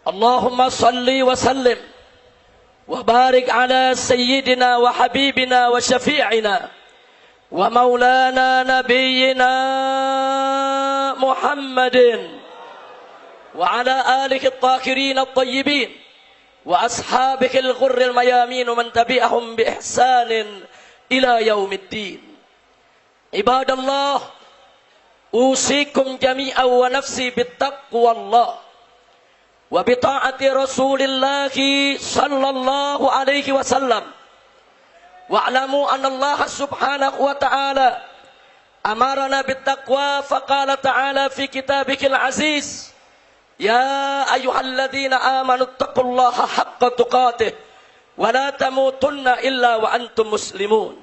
Allahumma salli wa sallim wa barik ala sayyidina wa habibina wa syafi'ina wa maulana nabiyyina Muhammadin wa ala alihi at-tahirin at-tayyibin wa ashabihi al-ghurri al-mayamin wa man tabi'ahum bi ihsanin ila yaumiddin. Ibadallah, usikum jami'an wa nafsi bittaqwallah wa bita'ati Rasulillah sallallahu alaihi wasallam. Wa'lamu anna Allah subhanahu wa ta'ala amarana bittaqwa faqala ta'ala fi kitabihil aziz, ya ayyuhalladzina amanu taqullaha haqqa tuqatih wa la tamutunna illa wa antum muslimun.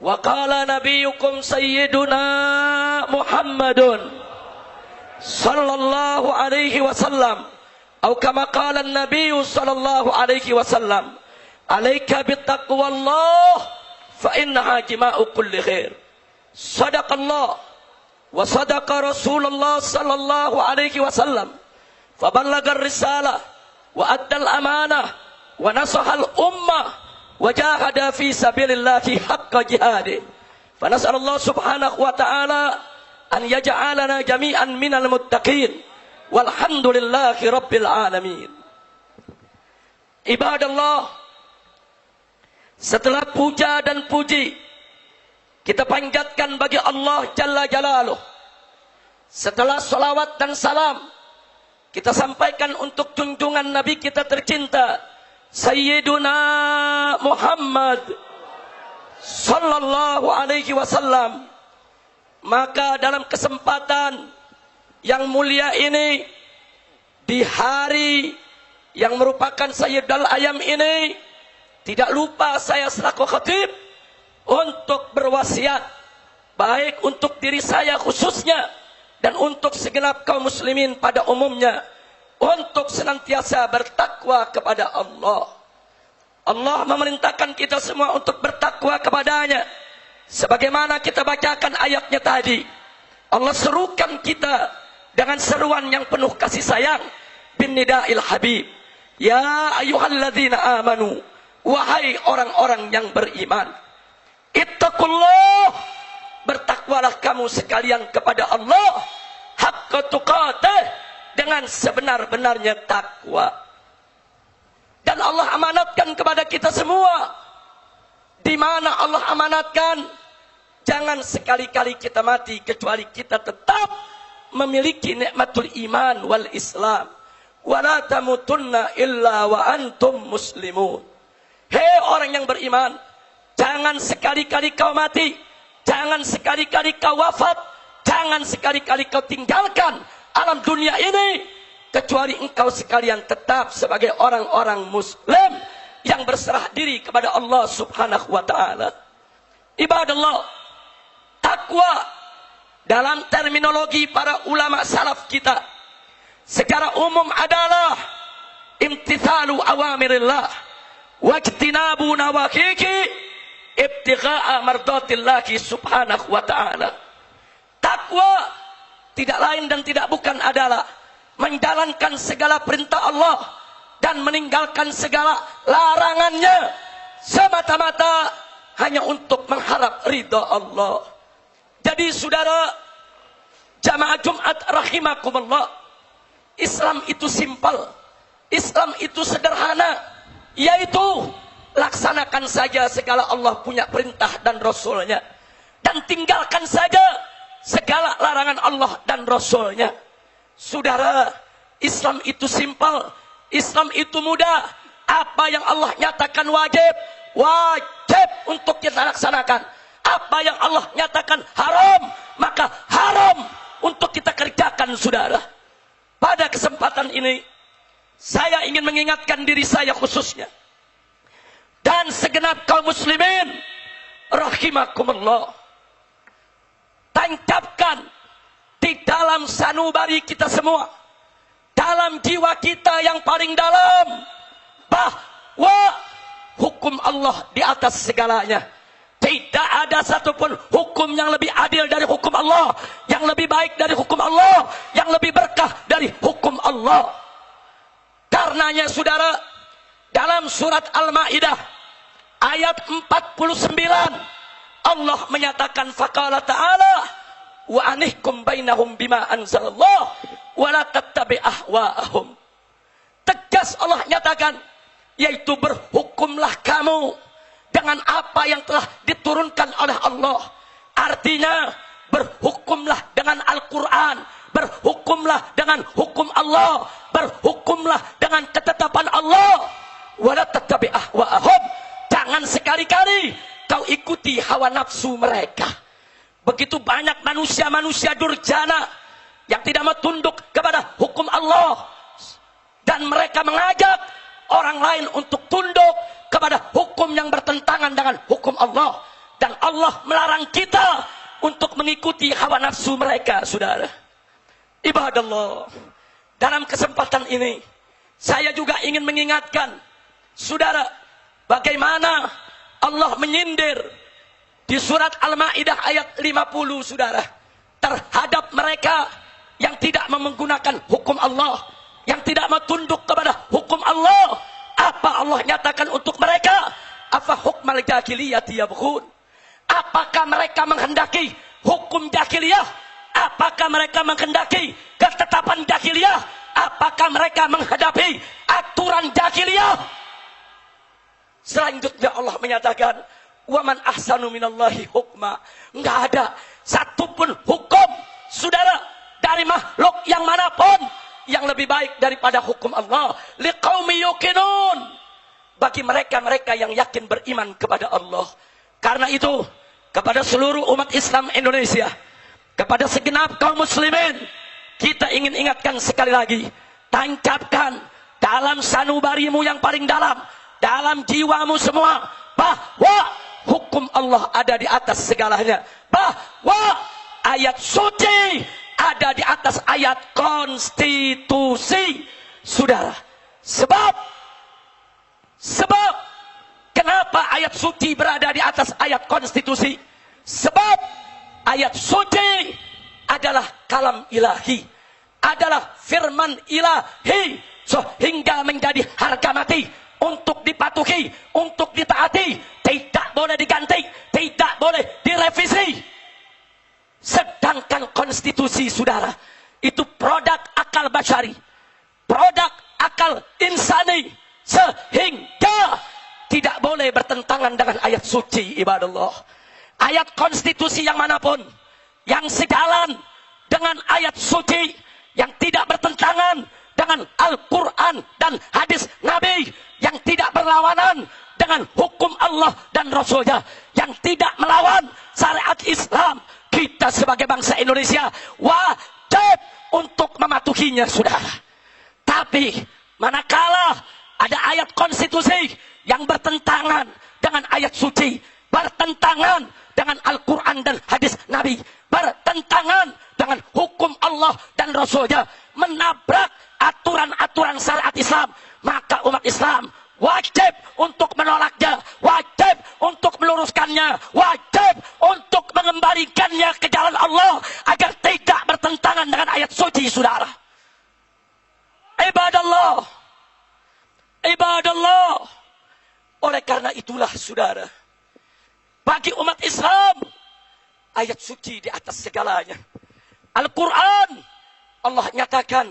Wa qala nabiyyukum sayyiduna Muhammadun sallallahu alaihi wasallam, atau kama qala an-nabiyyu sallallahu alaihi wasallam, alaika bittaqwallah fa innaha jima'u kulli khair. Sadaqallah wa sadaqa Rasulullah sallallahu alaihi wasallam, fa ballaga ar-risalah wa adda al-amanah wa nasaha al-ummah wa jahada fi sabilillahi haqqa jihadih. Fa nas'alullah subhanahu wa ta'ala an yaj'alana jami'an minal muttaqin walhamdulillahi rabbil alamin. Ibadallah, setelah puja dan puji kita panjatkan bagi Allah Jalla Jalaluh, setelah salawat dan salam kita sampaikan untuk junjungan Nabi kita tercinta Sayyiduna Muhammad sallallahu alaihi wasallam. Maka dalam kesempatan yang mulia ini, di hari yang merupakan Sayyidul Ayam ini, tidak lupa saya selaku khatib untuk berwasiat, baik untuk diri saya khususnya dan untuk segenap kaum muslimin pada umumnya, untuk senantiasa bertakwa kepada Allah. Allah memerintahkan kita semua untuk bertakwa kepadanya. Sebagaimana kita bacakan ayatnya tadi, Allah serukan kita dengan seruan yang penuh kasih sayang, bin nida'il habib, ya ayyuhalladzina amanu, wahai orang-orang yang beriman, ittaqullah, bertakwalah kamu sekalian kepada Allah, haqqa tuqatih, dengan sebenar-benarnya takwa. Dan Allah amanatkan kepada kita semua. Di mana Allah amanatkan, jangan sekali-kali kita mati kecuali kita tetap memiliki nikmatul iman wal Islam. Wala tamutunna illa wa antum muslimun. Hei orang yang beriman, jangan sekali-kali kau mati, jangan sekali-kali kau wafat, jangan sekali-kali kau tinggalkan alam dunia ini kecuali engkau sekalian tetap sebagai orang-orang muslim yang berserah diri kepada Allah subhanahu wa ta'ala. Ibadallah, takwa dalam terminologi para ulama salaf kita secara umum adalah imtithalu awamirillah wajtinabu nawahihi ibtigha'a mardatillahi subhanahu wa ta'ala. Takwa tidak lain dan tidak bukan adalah menjalankan segala perintah Allah dan meninggalkan segala larangannya semata-mata hanya untuk mengharap ridha Allah. Jadi saudara jamaah Jumat rahimakumullah, Islam itu simpel, Islam itu sederhana, yaitu laksanakan saja segala Allah punya perintah dan Rasulnya, dan tinggalkan saja segala larangan Allah dan Rasulnya. Saudara, Islam itu simpel, Islam itu mudah. Apa yang Allah nyatakan wajib, wajib untuk kita laksanakan. Apa yang Allah nyatakan haram, maka haram untuk kita kerjakan, saudara. Pada kesempatan ini, saya ingin mengingatkan diri saya khususnya dan segenap kaum muslimin rahimakumullah, tancapkan di dalam sanubari kita semua, dalam jiwa kita yang paling dalam, bahwa hukum Allah di atas segalanya. Tidak ada satupun hukum yang lebih adil dari hukum Allah, yang lebih baik dari hukum Allah, yang lebih berkah dari hukum Allah. karenanya saudara, dalam surat Al-Maidah ayat 49 Allah menyatakan faqala ta'ala wa anihkum bainahum bima anzalallah wa la tattabi' ahwa'ahum. Tegas Allah nyatakan, yaitu berhukumlah kamu dengan apa yang telah diturunkan oleh Allah. Artinya berhukumlah dengan Al-Quran, berhukumlah dengan hukum Allah, berhukumlah dengan ketetapan Allah. Wala tattabi' ahwa'ahum. Jangan sekali-kali kau ikuti hawa nafsu mereka. Begitu banyak manusia-manusia durjana yang tidak mau tunduk kepada hukum Allah, dan mereka mengajak orang lain untuk tunduk kepada hukum yang bertentangan dengan hukum Allah. Dan Allah melarang kita untuk mengikuti hawa nafsu mereka, saudara. Ibadallah, dalam kesempatan ini saya juga ingin mengingatkan saudara, bagaimana Allah menyindir di surat Al-Maidah ayat 50, saudara, terhadap mereka yang tidak menggunakan hukum Allah, yang tidak mau tunduk kepada hukum Allah. Apa Allah nyatakan untuk mereka? Afa hukmal jahiliyati yabghun. Apakah mereka menghendaki hukum jahiliyah? Apakah mereka menghendaki ketetapan jahiliyah? Apakah mereka menghadapi aturan jahiliyah? Selanjutnya Allah menyatakan, wa man ahsanu minallahi hukma. Enggak ada satupun hukum, saudara, dari makhluk yang manapun yang lebih baik daripada hukum Allah. Liqaumi yuqinun, bagi mereka-mereka yang yakin beriman kepada Allah. Karena itu, kepada seluruh umat Islam Indonesia, kepada segenap kaum muslimin, kita ingin ingatkan sekali lagi, tancapkan dalam sanubarimu yang paling dalam, dalam jiwamu semua, bahwa hukum Allah ada di atas segalanya, bahwa ayat suci ada di atas ayat konstitusi, saudara. Sebab kenapa ayat suci berada di atas ayat konstitusi? Sebab ayat suci adalah kalam ilahi, adalah firman ilahi, sehingga menjadi harga mati untuk dipatuhi, untuk ditaati, tidak boleh diganti, tidak boleh direvisi. Sedangkan konstitusi, saudara, itu produk akal basyari, produk akal insani, sehingga tidak boleh bertentangan dengan ayat suci. Ibadallah, ayat konstitusi yang manapun yang sejalan dengan ayat suci, yang tidak bertentangan dengan Al-Quran dan hadis Nabi, yang tidak berlawanan dengan hukum Allah dan Rasulnya, yang tidak melawan syariat Islam, kita sebagai bangsa Indonesia wajib untuk mematuhinya, saudara. Tapi manakala ada ayat konstitusi yang bertentangan dengan ayat suci, bertentangan dengan Al-Quran dan hadis Nabi, bertentangan dengan hukum Allah dan Rasulnya, menabrak aturan-aturan syariat Islam, maka umat Islam wajib untuk menolaknya, wajib untuk meluruskannya, wajib untuk mengembalikannya ke jalan Allah agar tidak bertentangan dengan ayat suci, saudara. Ibadallah, ibadallah. Oleh karena itulah, saudara, bagi umat Islam, ayat suci di atas segalanya. Al-Quran, Allah nyatakan,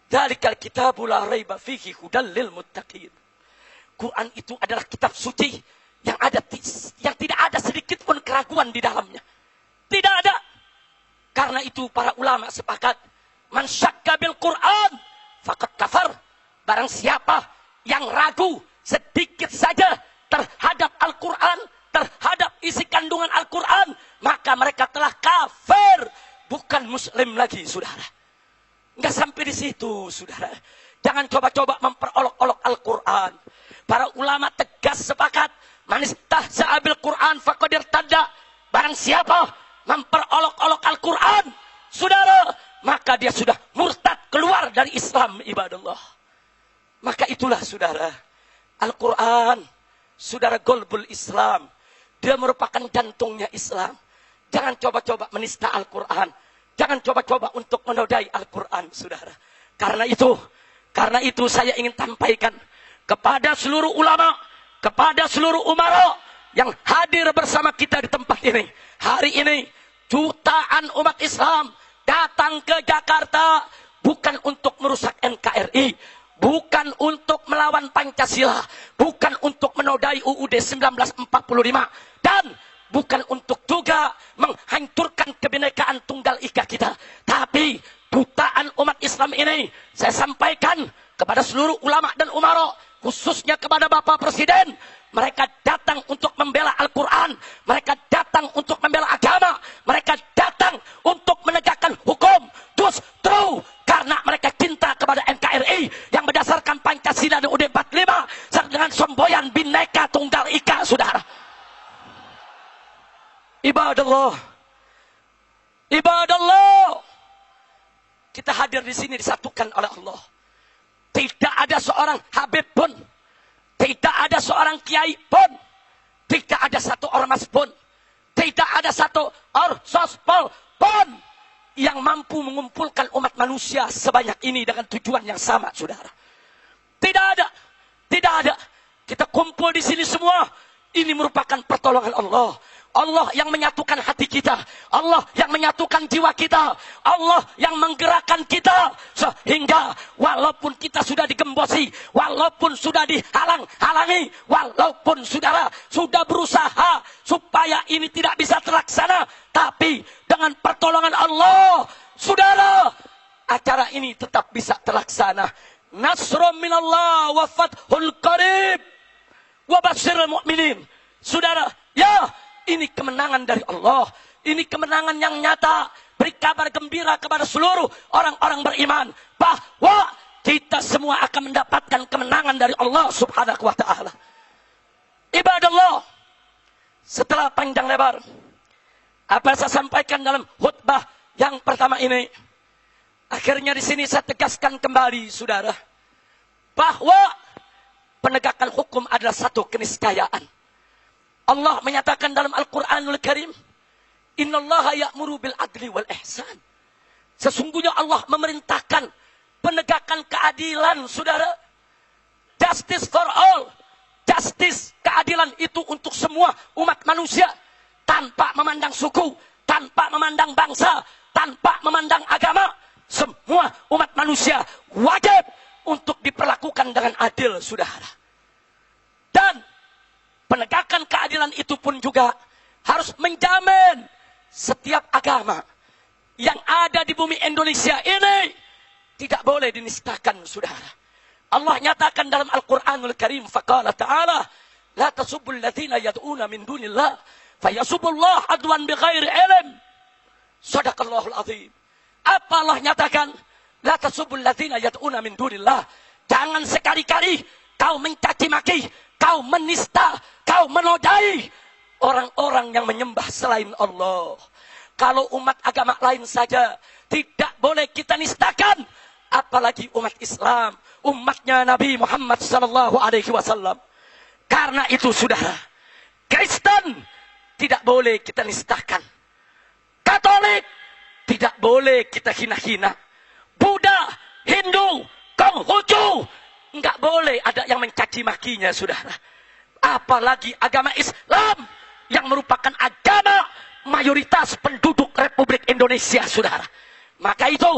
dzalikal kitabu la raiba fihi hudal lil muttaqin. Quran itu adalah kitab suci yang tidak ada sedikit pun keraguan di dalamnya. Tidak ada. Karena itu para ulama sepakat, man syakka bil Quran faqad kafar. Barang siapa yang ragu sedikit saja terhadap Al-Quran, terhadap isi kandungan Al-Quran, maka mereka telah kafir, bukan muslim lagi, saudara. Enggak sampai di situ, saudara. Jangan coba-coba memperolok-olok Al-Quran. Para ulama tegas sepakat, man istahza'a bil Quran faqad irtadda. Barang siapa memperolok-olok Al-Quran, saudara, maka dia sudah murtad, keluar dari Islam. Ibadallah. Maka itulah, saudara, Al-Quran, saudara, golbul Islam. Dia merupakan jantungnya Islam. Jangan coba-coba menista Al-Quran. Jangan coba-coba untuk menodai Al-Quran, saudara. Karena Karena itu saya ingin sampaikan kepada seluruh ulama, kepada seluruh umara yang hadir bersama kita di tempat ini. Hari ini jutaan umat Islam datang ke Jakarta bukan untuk merusak NKRI, bukan untuk melawan Pancasila, bukan untuk menodai UUD 1945, dan bukan untuk juga menghancurkan kebinekaan tunggal ika kita. Tapi jutaan umat Islam ini saya sampaikan kepada seluruh ulama dan umara, khususnya kepada Bapak Presiden. Mereka datang untuk membela Al-Quran, mereka datang untuk membela agama, mereka datang untuk menegakkan hukum. Justru karena mereka cinta kepada NKRI yang berdasarkan Pancasila dan UUD 45 dengan semboyan Bhinneka Tunggal Ika, saudara. Ibadallah, ibadallah, kita hadir di sini disatukan oleh Allah. Tidak ada seorang habib pun, tidak ada seorang kiai pun, tidak ada satu ormas pun, tidak ada satu orsospol pun yang mampu mengumpulkan umat manusia sebanyak ini dengan tujuan yang sama, saudara. Tidak ada, tidak ada. Kita kumpul di sini semua. Ini merupakan pertolongan Allah. Allah yang menyatukan hati kita, Allah yang menyatukan jiwa kita, Allah yang menggerakkan kita, sehingga walaupun kita sudah digembosi, walaupun sudah dihalang-halangi, walaupun saudara sudah berusaha supaya ini tidak bisa terlaksana, tapi dengan pertolongan Allah, saudara, acara ini tetap bisa terlaksana. Nasrun minallah wa fathul qarib wa basyiril mu'minin. Saudara, ya, ini kemenangan dari Allah. Ini kemenangan yang nyata. Beri kabar gembira kepada seluruh orang-orang beriman bahwa kita semua akan mendapatkan kemenangan dari Allah subhanahu wa ta'ala. Ibadallah, setelah panjang lebar apa yang saya sampaikan dalam khutbah yang pertama ini, akhirnya di sini saya tegaskan kembali, saudara, bahwa penegakan hukum adalah satu keniscayaan. Allah menyatakan dalam Al-Quranul Karim, Innallaha ya'muru bil adli wal ihsan. Sesungguhnya Allah memerintahkan penegakan keadilan, saudara. Justice for all. Justice, keadilan itu untuk semua umat manusia. Tanpa memandang suku, tanpa memandang bangsa, tanpa memandang agama. Semua umat manusia wajib untuk diperlakukan dengan adil, saudara. Dan penegakan keadilan itu pun juga harus menjamin setiap agama yang ada di bumi Indonesia ini tidak boleh dinistakan, saudara. Allah nyatakan dalam Al-Quranul Karim, faqala ta'ala, la tasubbul ladzina yad'una min dunillah, fayasubbullah adwan bighairi ilm. Shadaqallahul azim. Apa Allah nyatakan? La tasubbul ladzina yad'una min dunillah. Jangan sekali-kali kau mencaci maki, kau menista, kau menodai orang-orang yang menyembah selain Allah. Kalau umat agama lain saja tidak boleh kita nistakan, apalagi umat Islam, umatnya Nabi Muhammad SAW. Karena itu, saudara, Kristen tidak boleh kita nistakan, Katolik tidak boleh kita hina-hina, Buddha, Hindu, Konghucu, enggak boleh ada yang mencaci makinya, saudara. Apalagi agama Islam yang merupakan agama mayoritas penduduk Republik Indonesia, saudara. Maka itu,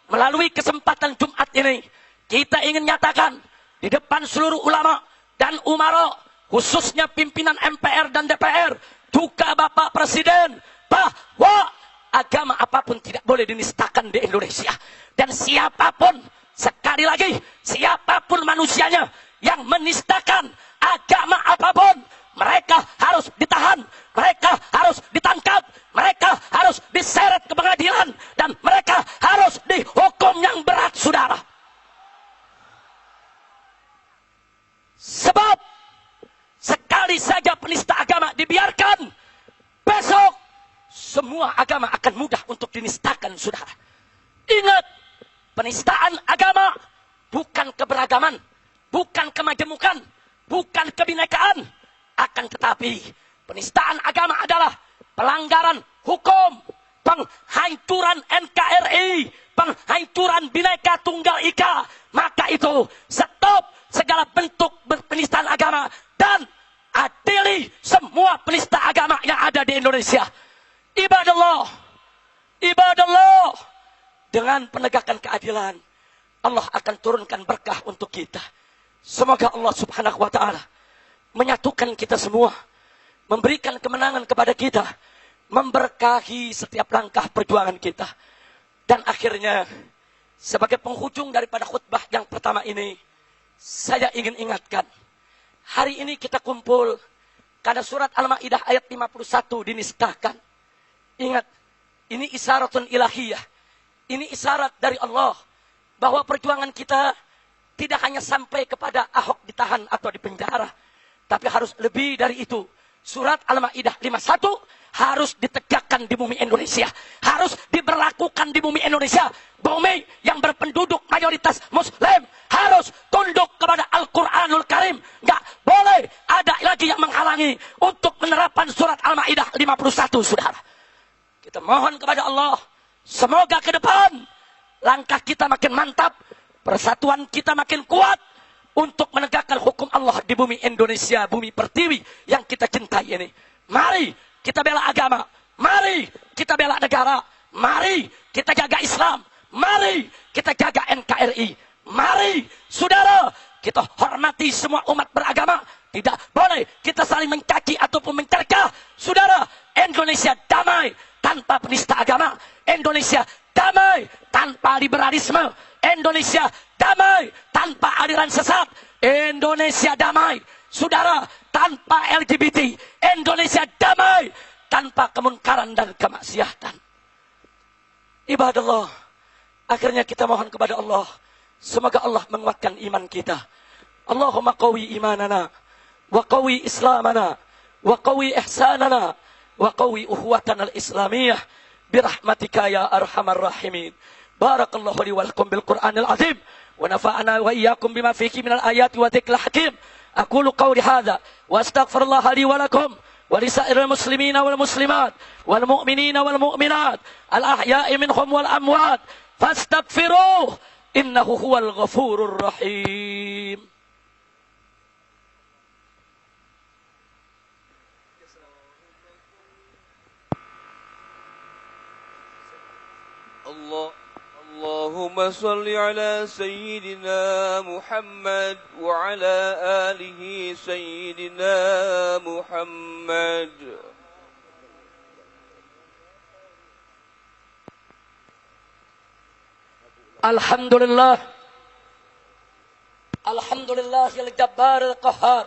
melalui kesempatan Jumat ini, kita ingin nyatakan di depan seluruh ulama dan umara, khususnya pimpinan MPR dan DPR, juga Bapak Presiden, bahwa agama apapun tidak boleh dinistakan di Indonesia. Dan siapapun, sekali lagi, siapapun manusianya yang menistakan agama apapun, mereka harus ditahan, mereka harus ditangkap, mereka harus diseret ke pengadilan, dan mereka harus dihukum yang berat, saudara. Sebab sekali saja penista agama dibiarkan, besok semua agama akan mudah untuk dinistakan, saudara. Ingat, penistaan agama bukan keberagaman, bukan kemajemukan, bukan kebinekaan. Akan tetapi, penistaan agama adalah pelanggaran hukum, penghancuran NKRI, penghancuran Bhinneka Tunggal Ika. Maka itu, wabarakatuh. Stop segala bentuk penistaan agama dan adili semua penista agama yang ada di Indonesia. Ibadallah, ibadallah, dengan penegakan keadilan, Allah akan turunkan berkah untuk kita. Semoga Allah subhanahu wa ta'ala menyatukan kita semua, memberikan kemenangan kepada kita, memberkahi setiap langkah perjuangan kita. Dan akhirnya, sebagai penghujung daripada khutbah yang pertama ini, saya ingin ingatkan, hari ini kita kumpul karena surat Al-Maidah ayat 51 dinistakan. Ingat, ini isyaratun ilahiyah. Ini isyarat dari Allah bahwa perjuangan kita tidak hanya sampai kepada Ahok ditahan atau dipenjara, tapi harus lebih dari itu. Surat Al-Maidah 51 harus ditegakkan di bumi Indonesia, harus diberlakukan di bumi Indonesia. Bumi yang berpenduduk mayoritas Muslim harus tunduk kepada Al-Quranul Karim. Nggak boleh ada lagi yang menghalangi untuk menerapkan surat Al-Maidah 51, saudara. Kita mohon kepada Allah, semoga ke depan langkah kita makin mantap, persatuan kita makin kuat untuk menegakkan hukum Allah di bumi Indonesia, bumi pertiwi yang kita cintai ini. Mari kita bela agama, mari kita bela negara, mari kita jaga Islam, mari kita jaga NKRI, mari saudara kita hormati semua umat beragama. Tidak boleh kita saling mencaci ataupun mencercah. Saudara, Indonesia damai tanpa penista agama, Indonesia damai tanpa liberalisme, Indonesia damai tanpa aliran sesat, Indonesia damai, saudara, tanpa LGBT, Indonesia damai tanpa kemunkaran dan kemaksiatan. Ibadallah, akhirnya kita mohon kepada Allah, semoga Allah menguatkan iman kita. Allahumma qawi imanana, wa qawi islamana, wa qawi ihsanana, wa qawi uhuwatana al-islamiyah, birahmatika ya arhamar rahimin. Barakallahu li wa lakum bil Qur'anil azim, wa nafa'ana wa iyyakum bima fihi minal ayati wa dzikril hakim. Aqulu qawli hadza wa astaghfirullaha li wa lakum wa li sa'iril muslimina wal muslimat wal mu'minina wal mu'minat al ahya'i minhum wal amwat fastaghfiruh innahu huwal ghafurur rahim. اللهم صل على سيدنا محمد وعلى آله سيدنا محمد. Alhamdulillah, Alhamdulillah al-Jabbar al-Qahhar,